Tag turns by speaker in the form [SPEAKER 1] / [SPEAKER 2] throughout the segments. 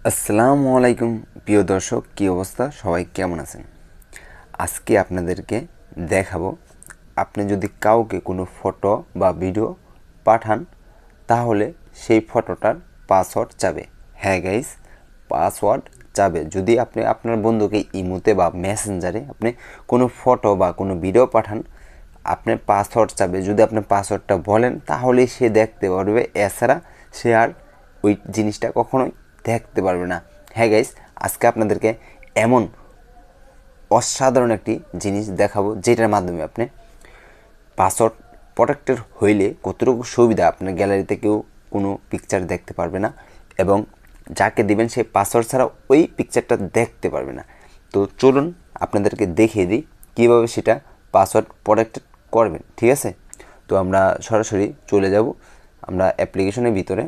[SPEAKER 1] আসসালামু আলাইকুম প্রিয় দর্শক, কী অবস্থা? সবাই কেমন আছেন? আজকে আপনাদেরকে দেখাবো, আপনি যদি কাউকে কোনো ফটো বা ভিডিও পাঠান তাহলে সেই ফটোটার পাসওয়ার্ড চাবে। হ্যাঁ গাইস, পাসওয়ার্ড চাবে। যদি আপনি আপনার বন্ধুকে ইমোতে বা মেসেঞ্জারে আপনি কোনো ফটো বা কোনো ভিডিও পাঠান, আপনার পাসওয়ার্ড চাবে। যদি আপনি পাসওয়ার্ডটা বলেন তাহলেই সে দেখতে পারবে, এছাড়া সে আর ওই জিনিসটা কখনোই দেখতে পারবে না। হ্যাঁ গাইস, আজকে আপনাদেরকে এমন অসাধারণ একটি জিনিস দেখাবো যেটার মাধ্যমে আপনি পাসওয়ার্ড প্রোটেক্টেড হইলে কতটুকু সুবিধা, আপনার গ্যালারিতে কেউ কোনো পিকচার দেখতে পারবে না এবং যাকে দিবেন সে পাসওয়ার্ড ছাড়া ওই পিকচারটা দেখতে পারবে না। তো চলুন আপনাদেরকে দেখিয়ে দিই কীভাবে সেটা পাসওয়ার্ড প্রোটেক্টেড করবেন। ঠিক আছে, তো আমরা সরাসরি চলে যাব আমরা অ্যাপ্লিকেশনের ভিতরে।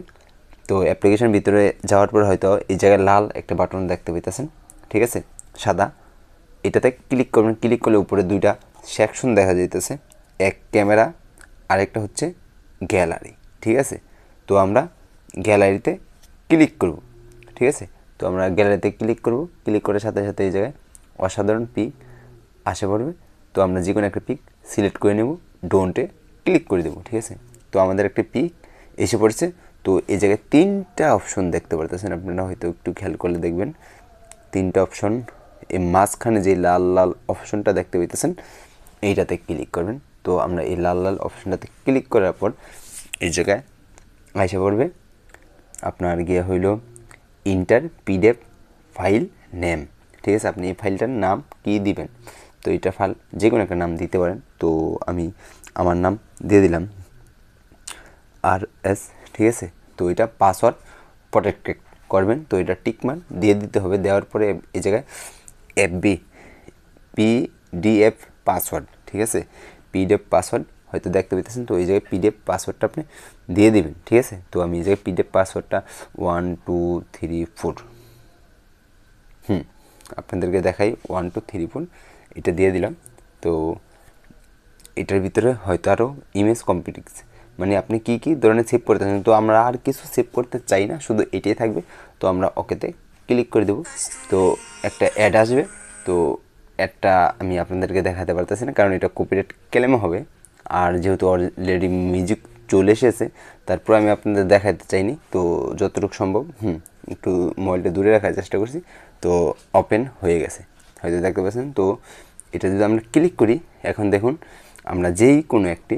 [SPEAKER 1] তো অ্যাপ্লিকেশনের ভিতরে যাওয়ার পর হয়তো এই জায়গায় লাল একটা বাটন দেখতে পেতেছেন, ঠিক আছে, সাদা। এটাতে ক্লিক করবেন। ক্লিক করলে উপরে দুইটা সেকশন দেখা যাইতেছে, এক ক্যামেরা, আরেকটা হচ্ছে গ্যালারি। ঠিক আছে, তো আমরা গ্যালারিতে ক্লিক করব। ঠিক আছে, তো আমরা গ্যালারিতে ক্লিক করব। ক্লিক করার সাথে সাথে এই জায়গায় অসাধারণ পিক আসে পড়বে। তো আমরা যে কোনো একটা পিক সিলেক্ট করে নেব, ডোন্টে ক্লিক করে দেবো। ঠিক আছে, তো আমাদের একটা পিক এসে পড়ছে। তো এই জায়গায় তিনটা অপশন দেখতে পারতেছেন, আপনারা হয়তো একটু খেয়াল করলে দেখবেন তিনটা অপশন। এই মাঝখানে যে লাল লাল অপশনটা দেখতে পাইতেছেন এইটাতে ক্লিক করবেন। তো আমরা এই লাল লাল অপশনটাতে ক্লিক করার পর এই জায়গায় এসে পড়বে আপনার গিয়ে হইল ইন্টার পিডিএফ ফাইল নেম। ঠিক আছে, আপনি এই ফাইলটার নাম কী দিবেন? তো এটা ফাইল যে কোনো একটা নাম দিতে পারেন। তো আমি আমার নাম দিয়ে দিলাম RS। ঠিক আছে, তো এটা পাসওয়ার্ড প্রোটেক্টেড করবেন। তো এটা টিকমার্ক দিয়ে দিতে হবে। দেওয়ার পরে এই জায়গায় FB PDF পাসওয়ার্ড, ঠিক আছে, PDF পাসওয়ার্ড হয়তো দেখতে পেতেছেন। তো এই জায়গায় PDF পাসওয়ার্ডটা আপনি দিয়ে দিবেন। ঠিক আছে, তো আমি এই জায়গায় PDF পাসওয়ার্ডটা 1 2 3 4 আপনাদেরকে দেখাই 1 2 3 4 এটা দিয়ে দিলাম। তো এটার ভিতরে হয়তো আরও ইমেজ কম্পিটিক্স, মানে আপনি কী কী ধরনের সেভ করতে চান। তো আমরা আর কিছু সেভ করতে চাই না, শুধু এটাই থাকবে। তো আমরা ওকেতে ক্লিক করে দেব। তো একটা অ্যাড আসবে। তো অ্যাডটা আমি আপনাদেরকে দেখাতে পারতেছি না, কারণ এটা কপিরাইট ক্লেম হবে। আর যেহেতু অলরেডি মিউজিক চলে এসেছে, তারপর আমি আপনাদের দেখাতে চাইনি। তো যতটুকু সম্ভব একটু মোবাইলটা দূরে রাখার চেষ্টা করছি। তো ওপেন হয়ে গেছে, হয়তো দেখতে পাচ্ছেন। তো এটা যদি আমরা ক্লিক করি, এখন দেখুন আমরা যেই কোনো একটি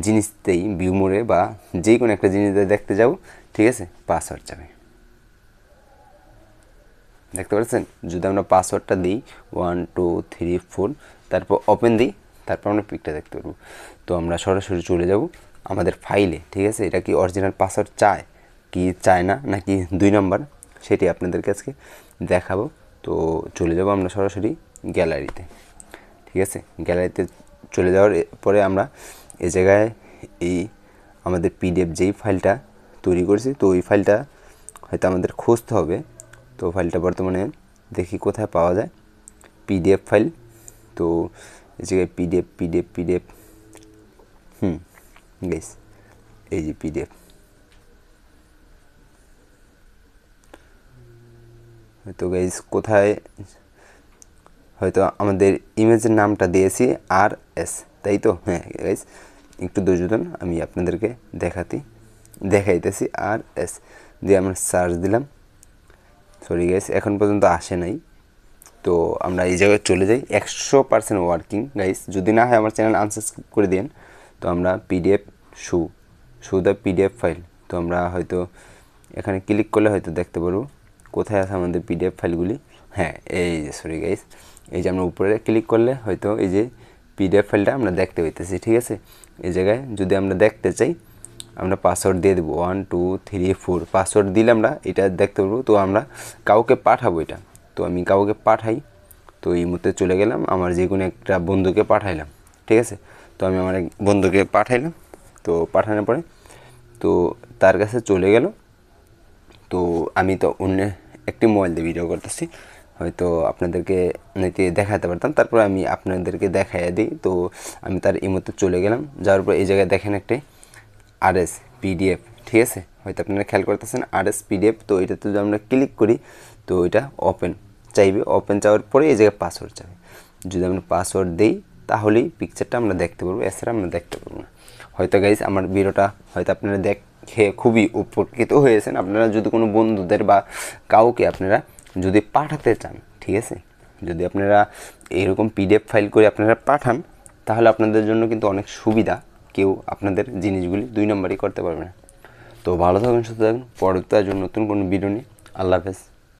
[SPEAKER 1] জিনিসতেই ভিউ মোড়ে বা যেই কোনো একটা জিনিস দেখতে যাব, ঠিক আছে, পাসওয়ার্ড যাবে। দেখতে পাচ্ছেন, যদি আমরা পাসওয়ার্ডটা দিই 1 2 3 4 তারপর ওপেন দিই, তারপর আমরা পিকটা দেখতে পারবো। তো আমরা সরাসরি চলে যাব আমাদের ফাইলে। ঠিক আছে, এটা কি অরিজিনাল পাসওয়ার্ড চায় কি চায় না, নাকি 2 নম্বর, সেটি আপনাদেরকে আজকে দেখাবো। তো চলে যাব আমরা সরাসরি গ্যালারিতে। ঠিক আছে, গ্যালারিতে চলে যাওয়ার পরে আমরা এই জায়গায় এই আমাদের PDF যেই ফাইলটা তৈরি করেছি, তো ওই ফাইলটা হয়তো আমাদের খুঁজতে হবে। তো ফাইলটা বর্তমানে দেখি কোথায় পাওয়া যায়, PDF ফাইল। তো এই জায়গায় PDF গাইস, এই যে PDF। হয়তো গাইস কোথায়, হয়তো আমাদের ইমেজের নামটা দিয়েছি RS, তাই তো? হ্যাঁ গাইস, একটু ধৈর্য ধরুন, আমি আপনাদেরকে দেখাইতেছি। RS দিয়ে আমরা সার্চ দিলাম। সরি গাইস, এখন পর্যন্ত আসে নাই। তো আমরা এই জায়গায় চলে যাই। 100% ওয়ার্কিং গাইস, যদি না হয় আমার চ্যানেল আনসাবস্ক্রাইব করে দিন। তো আমরা PDF shoe the PDF file. তো আমরা হয়তো এখানে ক্লিক করলে হয়তো দেখতে পারবো কোথায় আছে আমাদের PDF ফাইলগুলি। হ্যাঁ, এই যে সরি গাইস, এই যে আমরা উপরে ক্লিক করলে হয়তো এই যে PDF ফাইলটা আমরা দেখতে পাইতেছি। ঠিক আছে, এই জায়গায় যদি আমরা দেখতে চাই, আমরা পাসওয়ার্ড দিয়ে দেবো 1 2 3 4। পাসওয়ার্ড দিলে আমরা এটা দেখতে পারবো। তো আমরা কাউকে পাঠাবো এটা। তো আমি কাউকে পাঠাই। তো এই মুহূর্তে চলে গেলাম, আমার যে কোনো একটা বন্ধুকে পাঠাইলাম। ঠিক আছে, তো আমি আমার এক বন্ধুকে পাঠাইলাম। তো পাঠানোর পরে তো তার কাছে চলে গেল। তো আমি তো অন্য একটি মোবাইল দিয়ে ভিডিও করতেছি, হয়তো আপনাদেরকে দেখাতে পারতাম, তারপর আমি আপনাদেরকে দেখাইয়া দিই। তো আমি তার এই মুহূর্তে চলে গেলাম। যাওয়ার পর এই জায়গায় দেখেন একটি RS পিডিএফ, ঠিক আছে। হয়তো আপনারা খেয়াল করতেছেন আরএস পিডিএফ। তো এটাতে যদি আমরা ক্লিক করি তো এটা ওপেন চাইবে, ওপেন চাওয়ার পরে এই জায়গায় পাসওয়ার্ড চাইবে। যদি আমরা পাসওয়ার্ড দিই তাহলেই পিকচারটা আমরা দেখতে পারবো, এছাড়া আমরা দেখতে পারবো না। হয়তো গাইজ আমার ভিডিওটা হয়তো আপনারা দেখে খুবই উপকৃত হয়েছেন। আপনারা যদি কোনো বন্ধুদের বা কাউকে আপনারা যদি পাঠাতে চান, ঠিক আছে, যদি আপনারা এইরকম পিডিএফ ফাইল করে আপনারা পাঠান তাহলে আপনাদের জন্য কিন্তু অনেক সুবিধা। কেউ আপনাদের জিনিসগুলি 2 নম্বরই করতে পারবে না। তো ভালো থাকুন, সুস্থ থাকুন। পরবর্তী নতুন কোনো ভিডিও নিয়ে আল্লাহ হাফেজ।